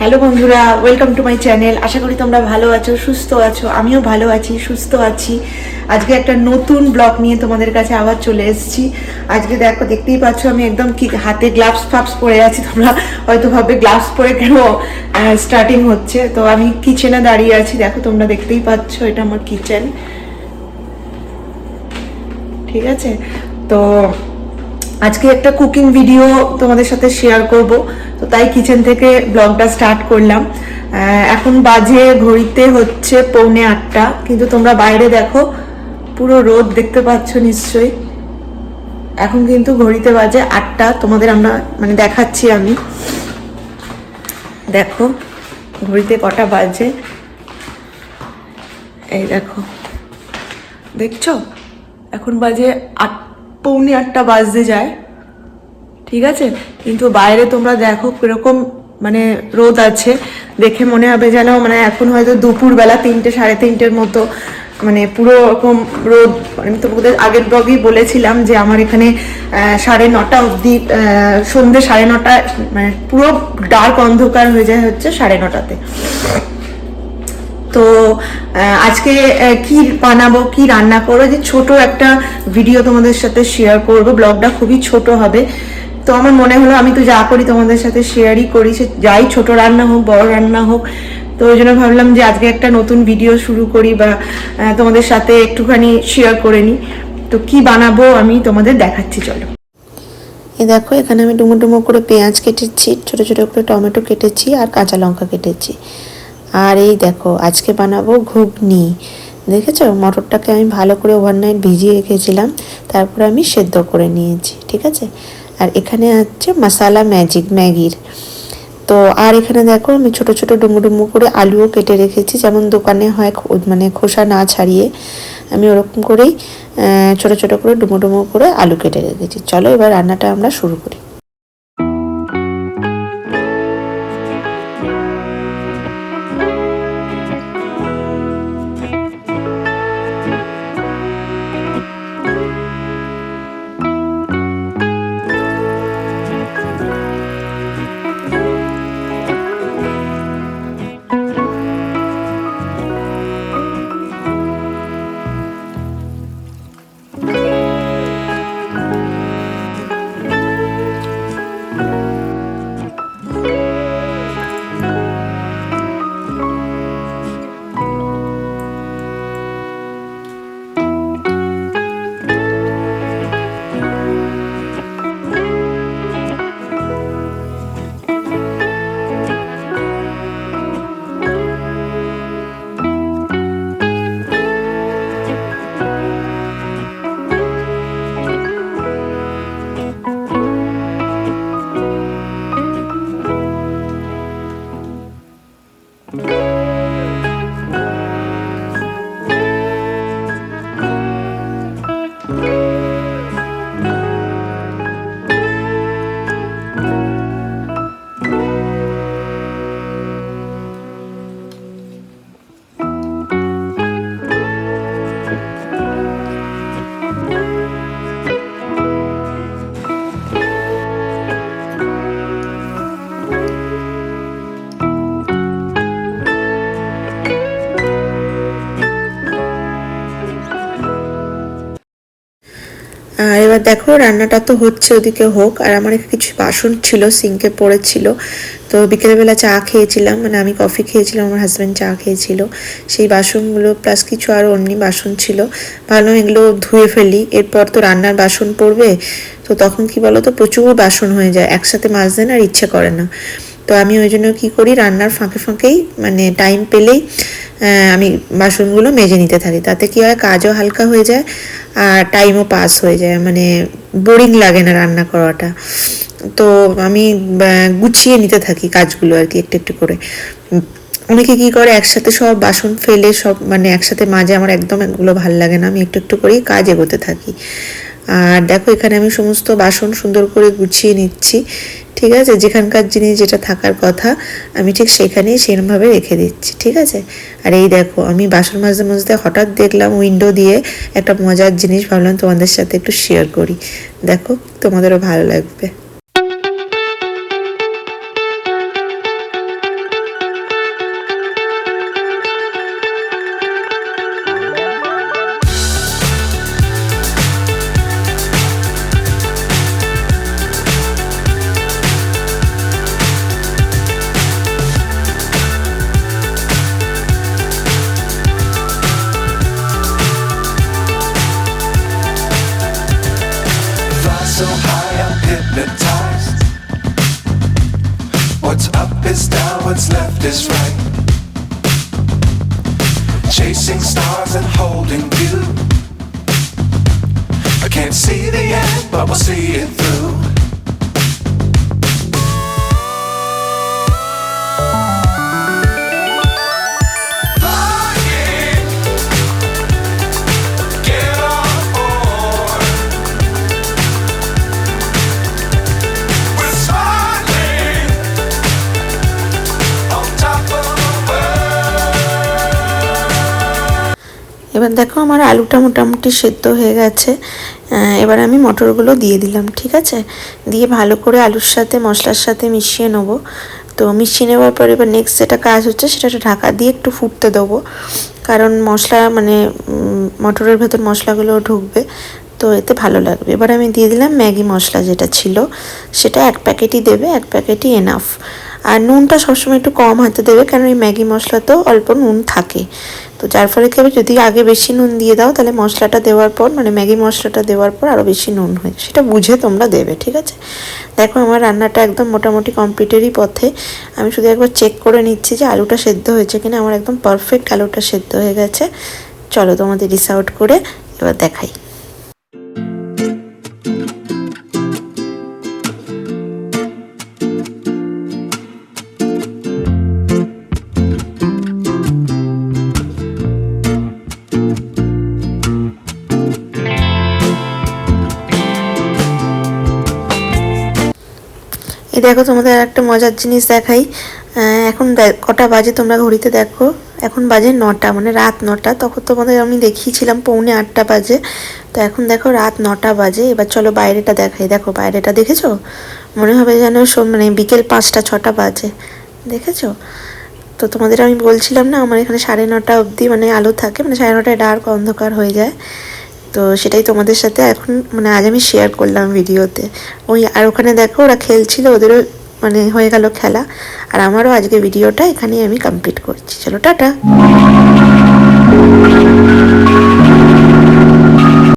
Hello বন্ধুরা, welcome to my channel. আশা করি তোমরা ভালো আছো, সুস্থ আছো। আমিও ভালো আছি, সুস্থ আছি। আজকে একটা নতুন ব্লগ নিয়ে তোমাদের কাছে আবার চলে এসেছি। আজকে দেখতেই পাচ্ছ আমি একদম কি হাতে গ্লাভস ফাভস পরে আছি। তোমরা হয়তো ভাববে গ্লাভস পরে কেন স্টার্টিং হচ্ছে। তো আমি কিচেনে দাঁড়িয়ে আছি, দেখো তোমরা দেখতেই পাচ্ছ, এটা আমার কিচেন, ঠিক আছে। তো আজকে একটা কুকিং ভিডিও তোমাদের সাথে শেয়ার করব, তো তাই কিচেন থেকে ব্লগটা স্টার্ট করলাম। এখন বাজে ঘড়িতে হচ্ছে 7:45, কিন্তু তোমরা বাইরে দেখো পুরো রোদ দেখতে পাচ্ছ নিশ্চয়ই। এখন কিন্তু ঘড়িতে বাজে 8টা, তোমাদের আমরা মানে দেখাচ্ছি আমি, দেখো ঘড়িতে কটা বাজে, এই দেখো, দেখছো এখন বাজে 8:45 বাজতে যায়, ঠিক আছে। কিন্তু বাইরে তোমরা দেখো কিরকম মানে রোদ আছে, দেখে মনে হবে যেন মানে এখন হয়তো দুপুরবেলা 3টে 3:30-এর মতো, মানে পুরো ওরকম রোদ। আমি তোমাদের আগের ব্লগেই বলেছিলাম যে আমার এখানে 9:30 অবধি, সন্ধ্যে 9:30, মানে পুরো ডার্ক অন্ধকার হয়ে যায় হচ্ছে 9:30-তে। তো আজকে কি বানাবো, কি রান্না করবো, যে ছোট একটা ভিডিও তোমাদের সাথে শেয়ার করব। ব্লগটা খুবই ছোট হবে। তো আমার মনে হলো আমি তো যা করি তোমাদের সাথে শেয়ারই করি, সে যাই ছোট রান্না হোক বড় রান্না হোক। তো ওই জন্য ভাবলাম যে আজকে একটা নতুন ভিডিও শুরু করি বা তোমাদের সাথে একটুখানি শেয়ার করে নিই। তো কি বানাবো আমি তোমাদের দেখাচ্ছি, চলো। এই দেখো এখানে আমি ডুমো ডুমো করে পেঁয়াজ কেটেছি, ছোট ছোট করে টমেটো কেটেছি আর কাঁচা লঙ্কা কেটেছি। আর এই দেখো আজকে বানাবো ঘুগনি। দেখেছো, মটরটাকে আমি ভালো করে ওভারনাইট ভিজিয়ে রেখেছিলাম, তারপরে আমি সেদ্ধ করে নিয়েছি, ঠিক আছে। আর এখানে আছে মশালা ম্যাগির। তো আর এখানে দেখো আমি ছোট ছোট ডুমো ডুমো করে আলুও কেটে রেখেছি, যেমন দোকানে হয় মানে খোসা না ছাড়িয়ে, আমি ওরকম করেই ছোট ছোট করে ডুমো ডুমো করে আলু কেটে রেখেছি। চলো এবার রান্নাটা আমরা শুরু করি। আর এবার দেখো রান্নাটা তো হচ্ছে, ওদিকে হোক। আর আমার কিছু বাসন ছিল সিঙ্কে পড়েছিল, তো বিকেলবেলা চা খেয়েছিলাম, মানে আমি কফি খেয়েছিলাম, আমার হাজব্যান্ড চা খেয়েছিল, সেই বাসনগুলো প্লাস কিছু আরও অন্য বাসন ছিল, ভালো এগুলো ধুয়ে ফেলি। এরপর তো রান্নার বাসন পড়বে, তো তখন কি বলো তো প্রচুর বাসন হয়ে যায়, একসাথে মাজতে আর ইচ্ছে করে না। তো আমি ওই জন্য কী করি, রান্নার ফাঁকে ফাঁকেই মানে টাইম পেলেই আমি বাসনগুলো মেজে নিতে থাকি। তাতে কি হয়, কাজও হালকা হয়ে যায় আর টাইমও পাস হয়ে যায়, মানে বোরিং লাগে না রান্না করাটা। তো আমি গুছিয়ে নিতে থাকি কাজগুলো আর কি, একটু একটু করে। অনেকে কি করে একসাথে সব বাসন ফেলে সব মানে একসাথে মাজে, আমার একদম এগুলো ভালো লাগে না, আমি একটু একটু করেই কাজ এগোতে থাকি। আর দেখো এখানে আমি সমস্ত বাসন সুন্দর করে গুছিয়ে নিচ্ছি, ঠিক আছে। যেখানকার জিনিস যেটা থাকার কথা আমি ঠিক সেখানেই সেরকমভাবে রেখে দিচ্ছি, ঠিক আছে। আর এই দেখো আমি বাসন মাজতে মাজতে হঠাৎ দেখলাম উইন্ডো দিয়ে একটা মজার জিনিস, ভাবলাম তোমাদের সাথে একটু শেয়ার করি, দেখো তোমাদেরও ভালো লাগবে। so high I'm hypnotized. What's up is down, what's left is right. Chasing stars and holding you. I can't see the end, but we'll see it through. এবার দেখো আমার আলুটা মোটামুটি সেদ্ধ হয়ে গেছে। এবার আমি মটরগুলো দিয়ে দিলাম, ঠিক আছে। দিয়ে ভালো করে আলুর সাথে মশলার সাথে মিশিয়ে নেব। তো মিশিয়ে নেওয়ার পর এবার নেক্সট যেটা কাজ হচ্ছে সেটা ঢাকা দিয়ে একটু ফুটতে দেবো, কারণ মশলা মানে মটরের ভেতর মশলাগুলো ঢুকবে, তো এতে ভালো লাগবে। এবার আমি দিয়ে দিলাম ম্যাগি মশলা যেটা ছিল সেটা 1 প্যাকেটই দেবে, 1 প্যাকেটই এনাফ। আর নুনটা সবসময় একটু কম হাতে দেবে, কারণ এই ম্যাগি মশলাতেও অল্প নুন থাকে। তো যার ফলে কি হবে, যদি আগে বেশি নুন দিয়ে দাও তাহলে মশলাটা দেওয়ার পর মানে ম্যাগি মশলাটা দেওয়ার পর আরও বেশি নুন হয়, সেটা বুঝে তোমরা দেবে, ঠিক আছে। দেখো আমার রান্নাটা একদম মোটামুটি কমপ্লিটেরই পথে। আমি শুধু একবার চেক করে নিচ্ছি যে আলুটা সেদ্ধ হয়েছে কিনা। আমার একদম পারফেক্ট আলুটা সেদ্ধ হয়ে গেছে। চলো তোমাদের ডিশ আউট করে এবার দেখাই। এই দেখো তোমাদের একটা মজার জিনিস দেখাই। এখন কটা বাজে তোমরা ঘড়িতে দেখো, এখন বাজে 9টা, মানে রাত 9টা। তখন তোমাদের আমি দেখিয়েছিলাম 7:45 বাজে, তো এখন দেখো রাত 9টা বাজে। এবার চলো বাইরেটা দেখাই। দেখো বাইরেটা দেখেছো, মনে হবে যেন মানে বিকেল 5টা-6টা বাজে, দেখেছো। তো তোমাদের আমি বলছিলাম না আমার এখানে 9:30 অবধি মানে আলো থাকে, মানে 9:30টায় ডার্ক অন্ধকার হয়ে যায়। তো সেটাই তোমাদের সাথে এখন মানে আজ আমি শেয়ার করলাম ভিডিওতে। আর ওখানে দেখো ওরা খেলছিল, ওদেরও মানে হয়ে গেল খেলা। আর আমারও আজকে ভিডিওটা এখানেই আমি কমপ্লিট করছি। চলো টাটা।